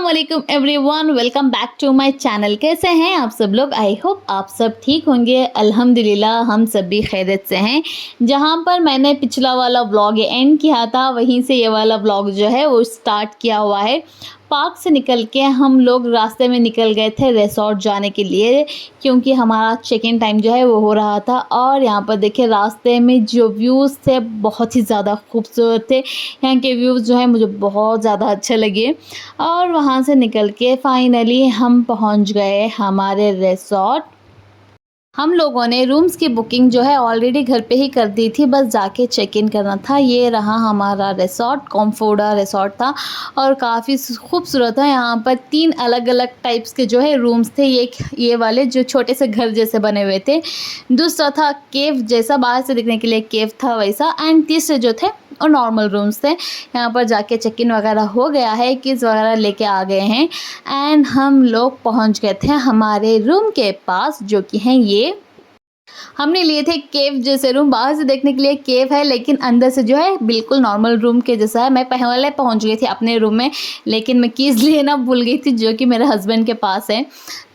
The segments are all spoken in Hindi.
वालेकुम everyone, welcome back to my channel. कैसे हैं आप सब लोग? आई होप आप सब ठीक होंगे। अल्हम्दुलिल्लाह हम सब भी खैरियत से हैं। जहां पर मैंने पिछला वाला व्लॉग एंड किया था, वहीं से ये वाला व्लॉग जो है वो स्टार्ट किया हुआ है। पार्क से निकल के हम लोग रास्ते में निकल गए थे रिसॉर्ट जाने के लिए, क्योंकि हमारा चेक इन टाइम जो है वो हो रहा था। और यहाँ पर देखिए रास्ते में जो व्यूज़ थे बहुत ही ज़्यादा खूबसूरत थे। यहाँ के व्यूज़ जो है मुझे बहुत ज़्यादा अच्छे लगे। और वहाँ से निकल के फाइनली हम पहुँच गए हमारे रिसॉर्ट। हम लोगों ने रूम्स की बुकिंग जो है ऑलरेडी घर पे ही कर दी थी, बस जाके चेक इन करना था। ये रहा हमारा रिसॉर्ट, कॉम्फोर्डा रिसॉर्ट था और काफ़ी खूबसूरत है। यहाँ पर 3 अलग अलग टाइप्स के जो है रूम्स थे। ये वाले जो छोटे से घर जैसे बने हुए थे, दूसरा था केव जैसा, बाहर से दिखने के लिए केव था वैसा, एंड तीसरे जो थे और नॉर्मल रूम्स थे। यहाँ पर जाके चेक इन वगैरह हो गया है, कीज़ वगैरह लेके आ गए हैं एंड हम लोग पहुँच गए थे हमारे रूम के पास, जो कि हैं ये। हमने लिए थे केव जैसे रूम। बाहर से देखने के लिए केव है, लेकिन अंदर से जो है बिल्कुल नॉर्मल रूम के जैसा है। मैं पहले पहुंच गई थी अपने रूम में, लेकिन मैं कीज़ लेना भूल गई थी, जो कि मेरे हस्बैंड के पास है।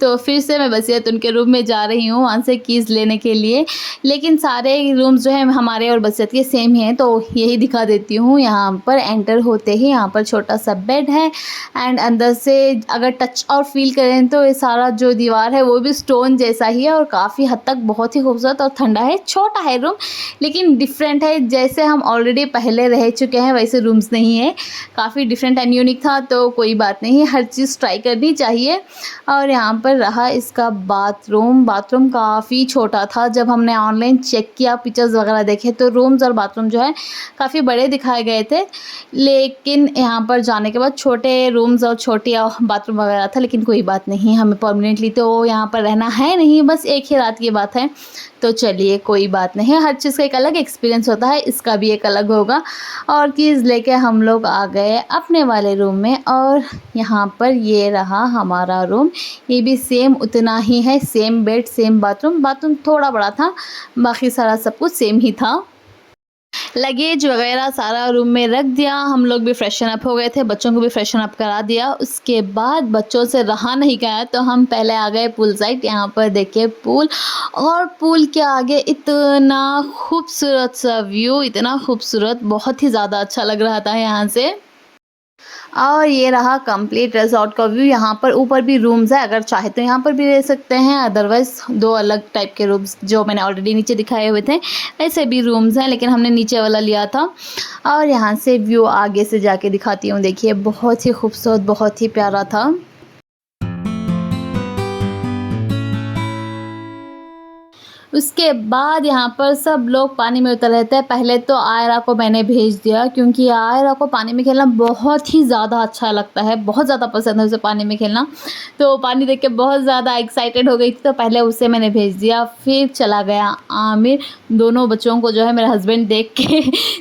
तो फिर से मैं बसीयत उनके रूम में जा रही हूँ वहाँ से कीज़ लेने के लिए। लेकिन सारे रूम्स जो है हमारे और बसीयत के सेम ही हैं, तो यही दिखा देती हूँ। यहाँ पर एंटर होते ही यहाँ पर छोटा सा बेड है एंड अंदर से अगर टच और फील करें तो ये सारा जो दीवार है वो भी स्टोन जैसा ही है और काफ़ी हद तक बहुत ही खूबसूरत और ठंडा है। छोटा है रूम, लेकिन डिफरेंट है। जैसे हम ऑलरेडी पहले रह चुके हैं वैसे रूम्स नहीं है, काफ़ी डिफरेंट एंड यूनिक था। तो कोई बात नहीं, हर चीज़ ट्राई करनी चाहिए। और यहाँ पर रहा इसका बाथरूम। बाथरूम काफ़ी छोटा था। जब हमने ऑनलाइन चेक किया, पिक्चर्स वगैरह देखे, तो रूम्स और बाथरूम जो है काफ़ी बड़े दिखाए गए थे, लेकिन यहाँ पर जाने के बाद छोटे रूम्स और छोटी बाथरूम वगैरह था। लेकिन कोई बात नहीं, हमें परमानेंटली तो यहाँ पर रहना है नहीं, बस एक ही रात की बात है। तो चलिए कोई बात नहीं, हर चीज़ का एक अलग एक्सपीरियंस होता है, इसका भी एक अलग होगा। और कीज़ लेके हम लोग आ गए अपने वाले रूम में। और यहाँ पर ये रहा हमारा रूम। ये भी सेम उतना ही है, same bed, same bathroom. Bathroom थोड़ा बड़ा था, बाकी सारा सब कुछ सेम ही था। लगेज वगैरह सारा रूम में रख दिया। हम लोग भी फ्रेशन अप हो गए थे, बच्चों को भी फ्रेशन अप करा दिया। उसके बाद बच्चों से रहा नहीं गया, तो हम पहले आ गए पूल साइड। यहाँ पर देखिए पूल, और पूल के आगे इतना खूबसूरत सा व्यू, इतना खूबसूरत, बहुत ही ज़्यादा अच्छा लग रहा था यहाँ से। और ये रहा कंप्लीट रिजॉर्ट का व्यू। यहाँ पर ऊपर भी रूम्स है, अगर चाहे तो यहाँ पर भी रह सकते हैं, अदरवाइज़ 2 अलग टाइप के रूम्स जो मैंने ऑलरेडी नीचे दिखाए हुए थे ऐसे भी रूम्स हैं, लेकिन हमने नीचे वाला लिया था। और यहाँ से व्यू आगे से जाके दिखाती हूँ। देखिए बहुत ही खूबसूरत, बहुत ही प्यारा था। उसके बाद यहाँ पर सब लोग पानी में उतर रहे थे। पहले तो आयरा को मैंने भेज दिया, क्योंकि आयरा को पानी में खेलना बहुत ही ज़्यादा अच्छा लगता है, बहुत ज़्यादा पसंद है उसे पानी में खेलना। तो पानी देख के बहुत ज़्यादा एक्साइटेड हो गई थी, तो पहले उसे मैंने भेज दिया। फिर चला गया आमिर। दोनों बच्चों को जो है मेरे हस्बैंड देख के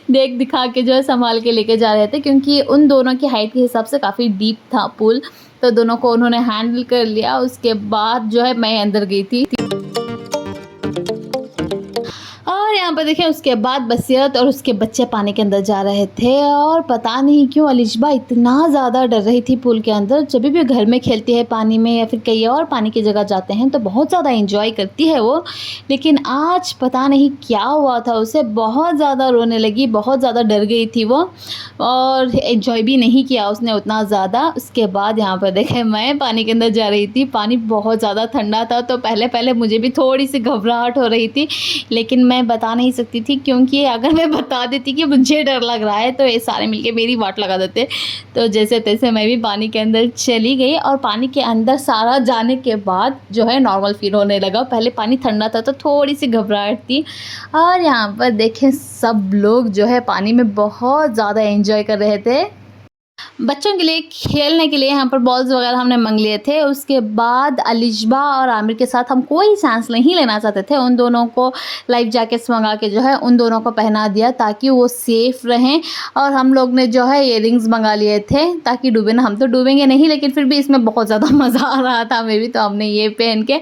देख दिखा के जो है संभाल के लेके जा रहे थे, क्योंकि उन दोनों की हाइट के हिसाब से काफ़ी डीप था पूल। तो दोनों को उन्होंने हैंडल कर लिया। उसके बाद जो है मैं अंदर गई थी। और यहाँ पर देखिए उसके बाद बसीरत और उसके बच्चे पानी के अंदर जा रहे थे, और पता नहीं क्यों अलिशबा इतना ज़्यादा डर रही थी पूल के अंदर। जब भी घर में खेलती है पानी में या फिर कहीं और पानी की जगह जाते हैं तो बहुत ज़्यादा एंजॉय करती है वो, लेकिन आज पता नहीं क्या हुआ था उसे, बहुत ज़्यादा रोने लगी, बहुत ज़्यादा डर गई थी वो, और एंजॉय भी नहीं किया उसने उतना ज़्यादा। उसके बाद यहाँ पर देखे मैं पानी के अंदर जा रही थी, पानी बहुत ज़्यादा ठंडा था, तो पहले पहले मुझे भी थोड़ी सी घबराहट हो रही थी, लेकिन मैं बता नहीं सकती थी, क्योंकि अगर मैं बता देती कि मुझे डर लग रहा है तो ये सारे मिलके मेरी वाट लगा देते। तो जैसे तैसे मैं भी पानी के अंदर चली गई, और पानी के अंदर सारा जाने के बाद जो है नॉर्मल फील होने लगा। पहले पानी ठंडा था तो थोड़ी सी घबराहट थी। और यहाँ पर देखें सब लोग जो है पानी में बहुत ज़्यादा एंजॉय कर रहे थे। बच्चों के लिए खेलने के लिए यहाँ पर बॉल्स वगैरह हमने मंग लिए थे। उसके बाद अलिशबा और आमिर के साथ हम कोई चांस नहीं लेना चाहते थे। उन दोनों को लाइफ जैकेट्स मंगा के जो है उन दोनों को पहना दिया, ताकि वो सेफ़ रहें। और हम लोग ने जो है इयररिंग्स मंगा लिए थे ताकि डूबे ना। हम तो डूबेंगे नहीं, लेकिन फिर भी इसमें बहुत ज़्यादा मज़ा आ रहा था हमें भी, तो हमने ये पहन के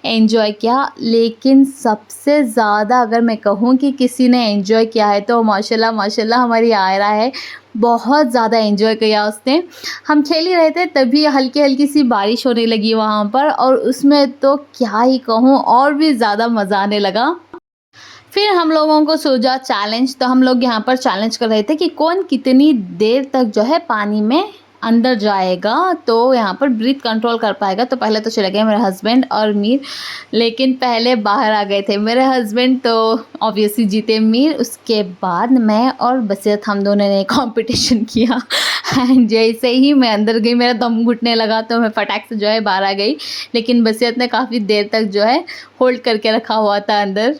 एंजॉय किया। लेकिन सबसे ज़्यादा अगर मैं कहूँ कि किसी ने एंजॉय किया है तो माशाल्लाह माशाल्लाह हमारी आयरा है। बहुत ज़्यादा एंजॉय किया उसने। हम खेल ही रहे थे तभी हल्की-हल्की सी बारिश होने लगी वहाँ पर, और उसमें तो क्या ही कहूँ, और भी ज़्यादा मज़ा आने लगा। फिर हम लोगों को सूझा चैलेंज, तो हम लोग यहाँ पर चैलेंज कर रहे थे कि कौन कितनी देर तक जो है पानी में अंदर जाएगा, तो यहाँ पर ब्रीथ कंट्रोल कर पाएगा। तो पहले तो चले गए मेरे हस्बैंड और मीर, लेकिन पहले बाहर आ गए थे मेरे हस्बैंड, तो ऑब्वियसली जीते मीर। उसके बाद मैं और बसीरत हम दोनों ने कंपटीशन किया एंड जैसे ही मैं अंदर गई मेरा दम घुटने लगा, तो मैं फटाक से जो है बाहर आ गई, लेकिन बसीरत ने काफ़ी देर तक जो है होल्ड करके रखा हुआ था अंदर।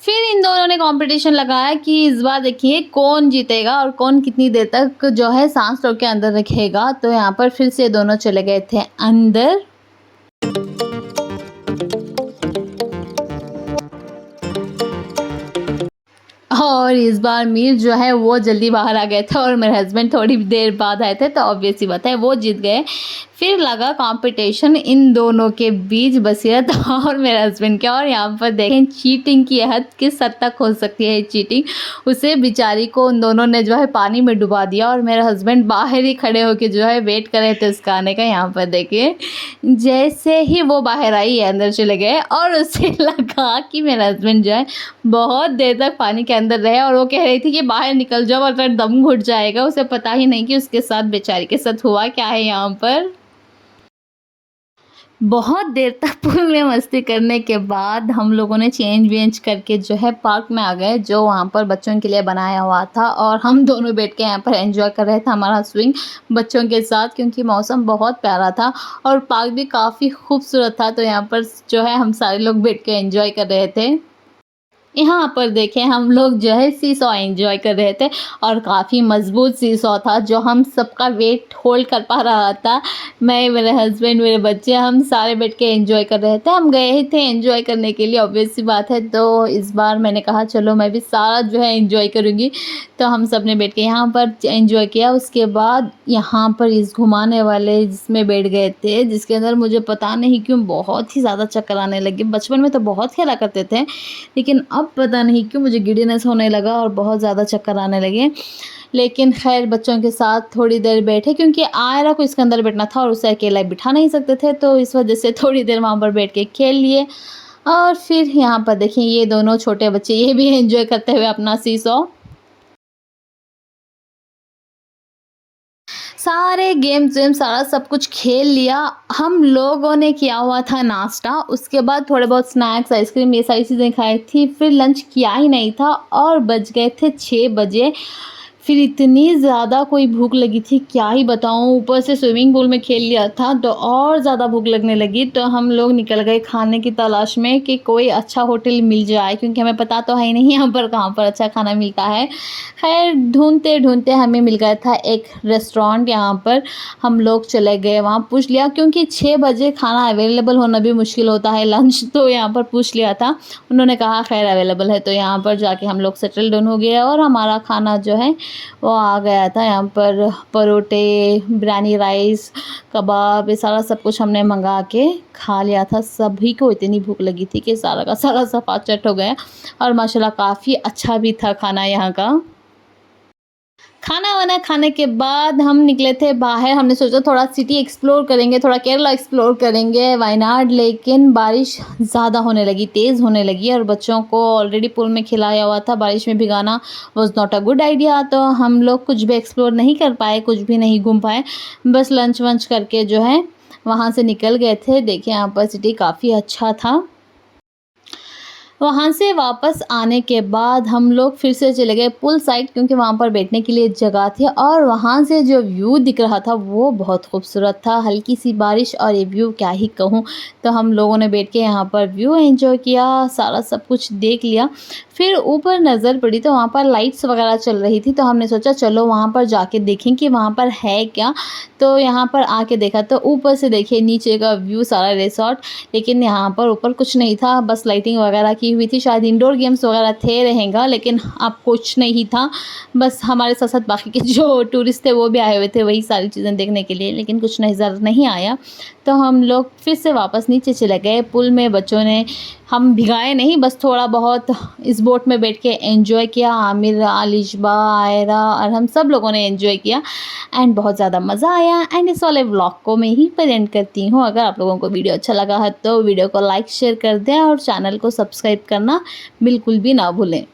फिर इन दोनों ने कंपटीशन लगाया कि इस बार देखिए कौन जीतेगा और कौन कितनी देर तक जो है सांस रोक के अंदर रखेगा। तो यहाँ पर फिर से दोनों चले गए थे अंदर। और इस बार मीर जो है वो जल्दी बाहर आ गए थे और मेरे हस्बैंड थोड़ी देर बाद आए थे, तो ऑब्वियस सी बात है वो जीत गए। फिर लगा कंपटीशन इन दोनों के बीच, बसीरत और मेरे हस्बैंड के। और यहाँ पर देखें चीटिंग की हद किस हद तक हो सकती है चीटिंग। उसे बेचारी को उन दोनों ने जो है पानी में डुबा दिया और मेरे हस्बैंड बाहर ही खड़े होकर जो है वेट कर रहे थे उसका आने का। यहाँ पर देखिए जैसे ही वो बाहर आई अंदर चले गए, और उसे लगा कि मेरा हस्बैंड जो है बहुत देर तक पानी के अंदर रहे, और वो कह रही थी कि बाहर निकल जाओ वरना दम घुट जाएगा। उसे पता ही नहीं कि उसके साथ बेचारी के साथ हुआ क्या है। यहाँ पर बहुत देर तक पूल में मस्ती करने के बाद हम लोगों ने चेंज वेंज करके जो है पार्क में आ गए, जो वहाँ पर बच्चों के लिए बनाया हुआ था, और हम दोनों बैठ के यहाँ पर एंजॉय कर रहे थे हमारा स्विंग बच्चों के साथ, क्योंकि मौसम बहुत प्यारा था और पार्क भी काफ़ी खूबसूरत था। तो यहाँ पर जो है हम सारे लोग बैठ के एंजॉय कर रहे थे। यहाँ पर देखें हम लोग जो है सीसॉ एंजॉय कर रहे थे, और काफ़ी मज़बूत सीसॉ था जो हम सबका वेट होल्ड कर पा रहा था। मैं, मेरे हस्बैंड, मेरे बच्चे, हम सारे बैठ के एंजॉय कर रहे थे। हम गए थे एंजॉय करने के लिए, ऑब्वियस सी बात है। तो इस बार मैंने कहा चलो मैं भी सारा जो है एंजॉय करूँगी, तो हम सब ने बैठ के यहाँ पर एंजॉय किया। उसके बाद यहाँ पर इस घुमाने वाले जिसमें बैठ गए थे, जिसके अंदर मुझे पता नहीं क्यों बहुत ही ज़्यादा चक्कर आने लगे। बचपन में तो बहुत खेला करते थे, लेकिन अब पता नहीं क्यों मुझे गिडीनेस होने लगा और बहुत ज़्यादा चक्कर आने लगे। लेकिन खैर बच्चों के साथ थोड़ी देर बैठे, क्योंकि आयरा को इसके अंदर बैठना था और उसे अकेला बिठा नहीं सकते थे, तो इस वजह से थोड़ी देर वहाँ पर बैठ के खेल लिए। और फिर यहाँ पर देखें ये दोनों छोटे बच्चे ये भी एंजॉय करते हुए अपना सीसॉ। सारे गेम्स वेम सारा सब कुछ खेल लिया। हम लोगों ने किया हुआ था नाश्ता, उसके बाद थोड़े बहुत स्नैक्स, आइसक्रीम, ये सारी चीज़ें खाई थी। फिर लंच किया ही नहीं था और बज गए थे 6 बजे। फिर इतनी ज़्यादा कोई भूख लगी थी क्या ही बताऊँ, ऊपर से स्विमिंग पूल में खेल लिया था तो और ज़्यादा भूख लगने लगी। तो हम लोग निकल गए खाने की तलाश में कि कोई अच्छा होटल मिल जाए, क्योंकि हमें पता तो है ही नहीं यहाँ पर कहाँ पर अच्छा खाना मिलता है। खैर ढूंढते ढूंढते हमें मिल गया था एक रेस्टोरेंट। यहाँ पर हम लोग चले गए, वहाँ पूछ लिया, क्योंकि 6 बजे खाना अवेलेबल होना भी मुश्किल होता है लंच, तो यहाँ पर पूछ लिया था। उन्होंने कहा खैर अवेलेबल है, तो यहाँ पर जाके हम लोग सेटल डाउन हो गए और हमारा खाना जो है वो आ गया था। यहाँ पर परोठे, बिरयानी राइस, कबाब, ये सारा सब कुछ हमने मंगा के खा लिया था। सभी को इतनी भूख लगी थी कि सारा का सारा सफा चट हो गया, और माशाल्लाह काफ़ी अच्छा भी था खाना यहाँ का। खाना वाना खाने के बाद हम निकले थे बाहर। हमने सोचा थोड़ा सिटी एक्सप्लोर करेंगे, थोड़ा केरला एक्सप्लोर करेंगे, वायनाड। लेकिन बारिश ज़्यादा होने लगी, तेज़ होने लगी, और बच्चों को ऑलरेडी पूल में खिलाया हुआ था, बारिश में भिगाना was not a good idea. तो हम लोग कुछ भी एक्सप्लोर नहीं कर पाए, कुछ भी नहीं घूम पाए, बस लंच वंच करके जो है वहाँ से निकल गए थे। देखिए यहाँ पर सिटी काफ़ी अच्छा था। वहाँ से वापस आने के बाद हम लोग फिर से चले गए पुल साइड, क्योंकि वहाँ पर बैठने के लिए जगह थी, और वहाँ से जो व्यू दिख रहा था वो बहुत खूबसूरत था। हल्की सी बारिश और ये व्यू क्या ही कहूँ। तो हम लोगों ने बैठ के यहाँ पर व्यू एंजॉय किया, सारा सब कुछ देख लिया। फिर ऊपर नज़र पड़ी तो वहाँ पर लाइट्स वगैरह चल रही थी, तो हमने सोचा चलो वहाँ पर जाके देखें कि वहाँ पर है क्या। तो यहाँ पर आके देखा तो ऊपर से देखिए नीचे का व्यू सारा रिसॉर्ट, लेकिन यहाँ पर ऊपर कुछ नहीं था, बस लाइटिंग वगैरह की हुई थी। शायद इंडोर गेम्स वगैरह थे रहेगा, लेकिन अब कुछ नहीं था। बस हमारे साथ साथ बाकी के जो टूरिस्ट थे वो भी आए हुए थे वही सारी चीज़ें देखने के लिए, लेकिन कुछ नज़र नहीं आया। तो हम लोग फिर से वापस नीचे चले गए। पुल में बच्चों ने हम भिगाए नहीं, बस थोड़ा बहुत इस बोट में बैठ के एंजॉय किया। आमिर, आलिशबा, आयरा और हम सब लोगों ने एंजॉय किया एंड बहुत ज़्यादा मज़ा आया। एंड इस वाले व्लॉग को मैं यहीं पर एंड करती हूँ। अगर आप लोगों को वीडियो अच्छा लगा है तो वीडियो को लाइक शेयर कर दें और चैनल को सब्सक्राइब करना बिल्कुल भी ना भूलें।